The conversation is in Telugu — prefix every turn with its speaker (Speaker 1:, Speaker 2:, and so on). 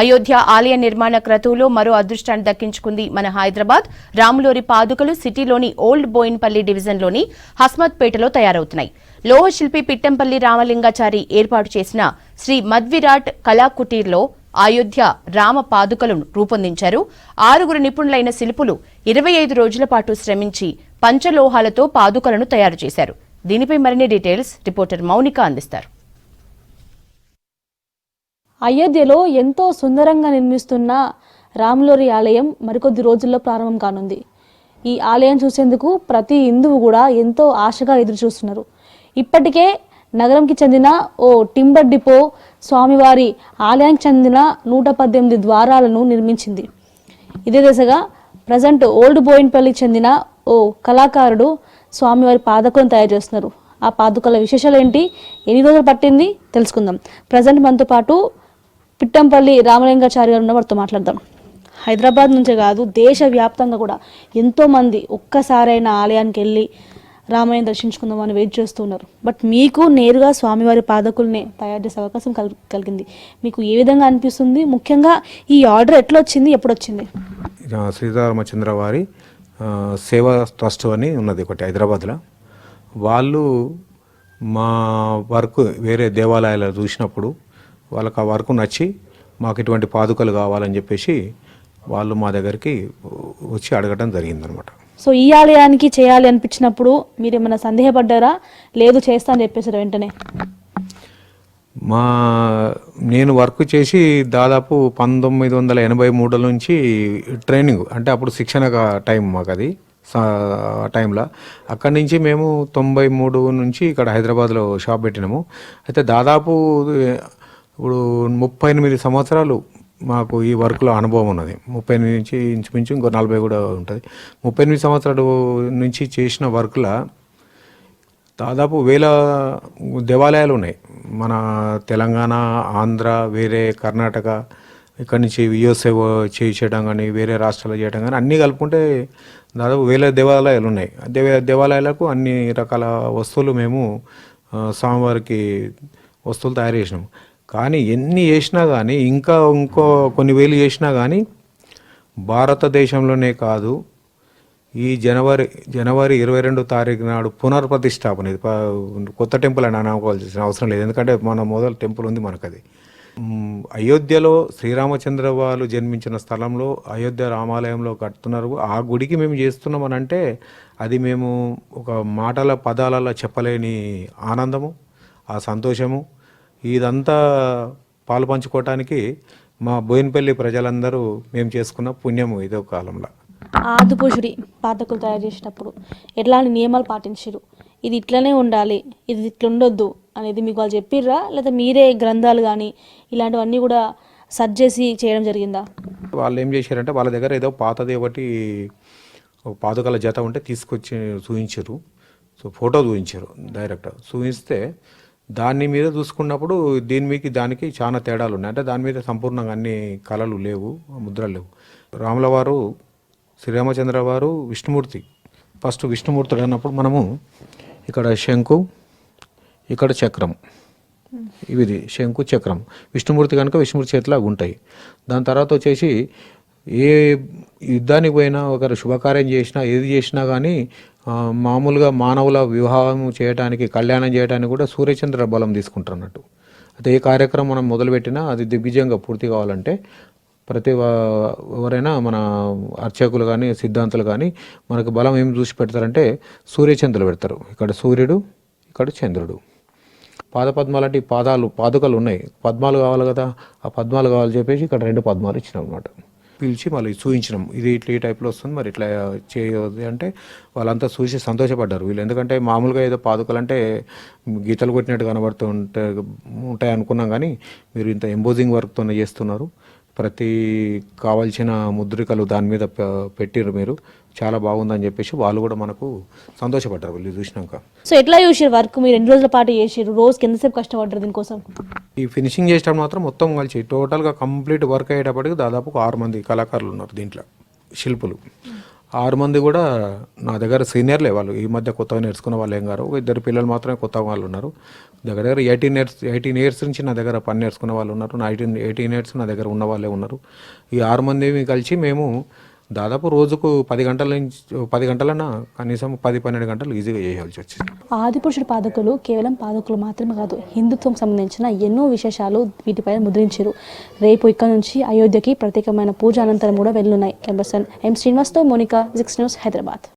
Speaker 1: అయోధ్య ఆలయ నిర్మాణ క్రతువులో మరో అదృష్టాన్ని దక్కించుకుంది మన హైదరాబాద్. రాములోరి పాదుకలు సిటీలోని ఓల్డ్ బోయిన్పల్లి డివిజన్లోని హస్మత్పేటలో తయారవుతున్నాయి. లోహశిల్పి పిట్టంపల్లి రామలింగాచారి ఏర్పాటు చేసిన శ్రీ మద్విరాట్ కళాకుటీర్లో అయోధ్య రామ పాదుకలను రూపొందించారు. 6 నిపుణులైన శిల్పులు 25 రోజుల పాటు శ్రమించి పంచలోహాలతో పాదుకలను తయారు చేశారు. దీనిపై మరిన్ని డీటెయిల్స్ రిపోర్టర్ మౌనిక అందిస్తారు.
Speaker 2: అయోధ్యలో ఎంతో సుందరంగా నిర్మిస్తున్న రాములోరి ఆలయం మరికొద్ది రోజుల్లో ప్రారంభం కానుంది. ఈ ఆలయం చూసేందుకు ప్రతి హిందువు కూడా ఎంతో ఆశగా ఎదురు చూస్తున్నారు. ఇప్పటికే నగరంకి చెందిన ఓ టింబర్ డిపో స్వామివారి ఆలయానికి చెందిన 118 ద్వారాలను నిర్మించింది. ఇదే దిశగా ప్రజెంట్ ఓల్డ్ బోయిన్పల్లికి చెందిన ఓ కళాకారుడు స్వామివారి పాదుకలను తయారు చేస్తున్నారు. ఆ పాదుకల విశేషాలు ఏంటి, ఎన్ని రోజులు పట్టింది తెలుసుకుందాం. ప్రజెంట్ మనతో పాటు పిట్టంపల్లి రామలింగాచారి గారు ఉన్న వారితో మాట్లాడదాం. హైదరాబాద్ నుంచే కాదు, దేశవ్యాప్తంగా కూడా ఎంతోమంది ఒక్కసారైనా ఆలయానికి వెళ్ళి రామయ్యని దర్శించుకుందామని వెయిట్ చేస్తున్నారు. బట్ మీకు నేరుగా స్వామివారి పాదకుల్ని తయారు చేసే అవకాశం కలిగింది. మీకు ఏ విధంగా అనిపిస్తుంది? ముఖ్యంగా ఈ ఆర్డర్ ఎట్లా వచ్చింది, ఎప్పుడు వచ్చింది?
Speaker 3: సీతారామచంద్ర వారి సేవా ట్రస్ట్ అని ఉన్నది ఒకటి హైదరాబాద్లో. వాళ్ళు మా వర్క్ వేరే దేవాలయాలు చూసినప్పుడు వాళ్ళకి ఆ వర్క్ నచ్చి మాకు ఇటువంటి పాదుకలు కావాలని చెప్పేసి వాళ్ళు మా దగ్గరికి వచ్చి అడగడం జరిగిందనమాట.
Speaker 2: సో ఈ ఆలయానికి చేయాలి అనిపించినప్పుడు మీరు ఏమైనా సందేహపడ్డారా? లేదు చేస్తా అని చెప్పేసారు వెంటనే?
Speaker 3: నేను వర్క్ చేసి దాదాపు 1983 నుంచి ట్రైనింగ్, అంటే అప్పుడు శిక్షణ టైం మాకు అది టైంలో. అక్కడి నుంచి మేము 93 నుంచి ఇక్కడ హైదరాబాద్లో షాప్ పెట్టినాము. అయితే దాదాపు ఇప్పుడు 38 సంవత్సరాలు మాకు ఈ వర్క్లో అనుభవం ఉన్నది. 38 నుంచి ఇంచుమించు ఇంకో 40 కూడా ఉంటుంది. 38 సంవత్సరాల నుంచి చేసిన వర్క్లో దాదాపు 1000 దేవాలయాలు ఉన్నాయి. మన తెలంగాణ, ఆంధ్ర, వేరే కర్ణాటక, ఇక్కడి నుంచి యుఎస్ఏ చేయడం కానీ, వేరే రాష్ట్రాలు చేయడం కానీ అన్నీ కలుపుకుంటే దాదాపు 1000 దేవాలయాలు ఉన్నాయి. దేవాలయాలకు అన్ని రకాల వస్తువులు మేము స్వామివారికి వస్తువులు తయారు చేసినాము. కానీ ఎన్ని చేసినా కానీ ఇంకో కొన్ని వేలు చేసినా కానీ భారతదేశంలోనే కాదు, ఈ జనవరి 22 తారీఖు నాడు పునర్ప్రతిష్టాపన, ఇది కొత్త టెంపుల్ అని అనుకోవాల్సిన అవసరం లేదు, ఎందుకంటే మన మొదలు టెంపుల్ ఉంది మనకు. అది అయోధ్యలో శ్రీరామచంద్ర వాళ్ళు జన్మించిన స్థలంలో అయోధ్య రామాలయంలో కడుతున్నారు. ఆ గుడికి మేము చేస్తున్నామని అంటే అది మేము ఒక మాటల పదాలలో చెప్పలేని ఆనందము, ఆ సంతోషము. ఇదంతా పాలు పంచుకోవటానికి మా బోయిన్పల్లి ప్రజలందరూ మేము చేసుకున్న పుణ్యము ఇదో కాలంలో.
Speaker 2: ఆదిపురుషుడి పాదకులు తయారు చేసినప్పుడు ఎట్లాంటి నియమాలు పాటించారు? ఇది ఇట్లనే ఉండాలి, ఇది ఇట్లా ఉండొద్దు అనేది మీకు వాళ్ళు చెప్పిర్రా, లేదా మీరే గ్రంథాలు కానీ ఇలాంటివన్నీ కూడా సెర్చ్ చేసి చేయడం జరిగిందా?
Speaker 3: వాళ్ళు ఏం చేశారంటే వాళ్ళ దగ్గర ఏదో పాతది ఒకటి పాదుకల జత ఉంటే తీసుకొచ్చి చూపించారు. సో ఫోటో చూపించారు, డైరెక్ట్ చూపిస్తే దాని మీద చూసుకున్నప్పుడు దానికి చాలా తేడాలు ఉన్నాయి. అంటే దాని మీద సంపూర్ణంగా అన్ని కళలు లేవు, ముద్రలు లేవు. రాముల వారు, శ్రీరామచంద్ర వారు విష్ణుమూర్తి. ఫస్ట్ విష్ణుమూర్తుడు అన్నప్పుడు మనము ఇక్కడ శంకు, ఇక్కడ చక్రం, ఇది శంకు చక్రం. విష్ణుమూర్తి కనుక విష్ణుమూర్తి చేతిలో ఉంటాయి. దాని తర్వాత వచ్చేసి ఏ యుద్ధానికి పోయినా, ఒకరు శుభకార్యం చేసినా, ఏది చేసినా కానీ మామూలుగా మానవుల వివాహం చేయడానికి, కళ్యాణం చేయడానికి కూడా సూర్యచంద్ర బలం తీసుకుంటారు అన్నట్టు. అయితే ఏ కార్యక్రమం మనం మొదలుపెట్టినా అది దిగ్విజయంగా పూర్తి కావాలంటే ఎవరైనా మన అర్చకులు కానీ సిద్ధాంతులు కానీ మనకు బలం ఏం చూసి పెడతారంటే సూర్యచంద్రులు పెడతారు. ఇక్కడ సూర్యుడు, ఇక్కడ చంద్రుడు. పాదపద్మాలు అంటే పాదుకలు ఉన్నాయి, పద్మాలు కావాలి కదా, ఆ పద్మాలు కావాలని చెప్పేసి ఇక్కడ 2 పద్మాలు ఇచ్చినాం అన్నమాట. పిలిచి మళ్ళీ చూపించినాం, ఇది ఇట్లా ఈ టైప్లో వస్తుంది, మరి ఇట్లా చేయవద్దు అంటే వాళ్ళంతా చూసి సంతోషపడ్డారు వీళ్ళు. ఎందుకంటే మామూలుగా ఏదో పాదుకలు అంటే గీతలు కొట్టినట్టు కనబడుతూ ఉంటాయి అనుకున్నాం, కానీ మీరు ఇంత ఎంబోజింగ్ వర్క్తో చేస్తున్నారు, ప్రతి కావాల్సిన ముద్రికలు దాని మీద పెట్టిర్రు, మీరు చాలా బాగుందని చెప్పేసి వాళ్ళు కూడా మనకు సంతోషపడ్డారు వీళ్ళు చూసినాక.
Speaker 2: సో ఎట్లా చూసారు వర్క్? మీరు 2 రోజుల పాటు చేసారు, రోజుకి ఎంతసేపు కష్టపడ్డారు దీనికోసం?
Speaker 3: ఈ ఫినిషింగ్ చేసేటప్పుడు మాత్రం మొత్తం కలిసి టోటల్గా కంప్లీట్ వర్క్ అయ్యేటప్పటికి దాదాపు 6 మంది కళాకారులు ఉన్నారు దీంట్లో, శిల్పులు. 6 మంది కూడా నా దగ్గర సీనియర్లే వాళ్ళు. ఈ మధ్య కొత్తగా నేర్చుకున్న వాళ్ళు ఏం గారు. ఇద్దరు పిల్లలు మాత్రమే కొత్త వాళ్ళు ఉన్నారు. దగ్గర 18 ఇయర్స్ నుంచి నా దగ్గర పని నేర్చుకున్న వాళ్ళు ఉన్నారు. 18 ఇయర్స్ నా దగ్గర ఉన్న వాళ్ళే ఉన్నారు. ఈ 6 మంది కలిసి మేము దాదాపు రోజుకు 10 గంటలన్నా కనీసం 10-12 గంటలు ఈజీగా చేయాల్సి వచ్చింది.
Speaker 2: ఆదిపురుషుడు పాదకులు కేవలం పాదకులు మాత్రమే కాదు, హిందుత్వం సంబంధించిన ఎన్నో విశేషాలు వీటిపైన ముద్రించారు. రేపు ఇక్కడ నుంచి అయోధ్యకి ప్రత్యేకమైన పూజ అనంతరం కూడా వెళ్ళున్నాయి. కెంబర్సన్ ఎం శ్రీనివాస్తో మోనికా, 6 న్యూస్, హైదరాబాద్.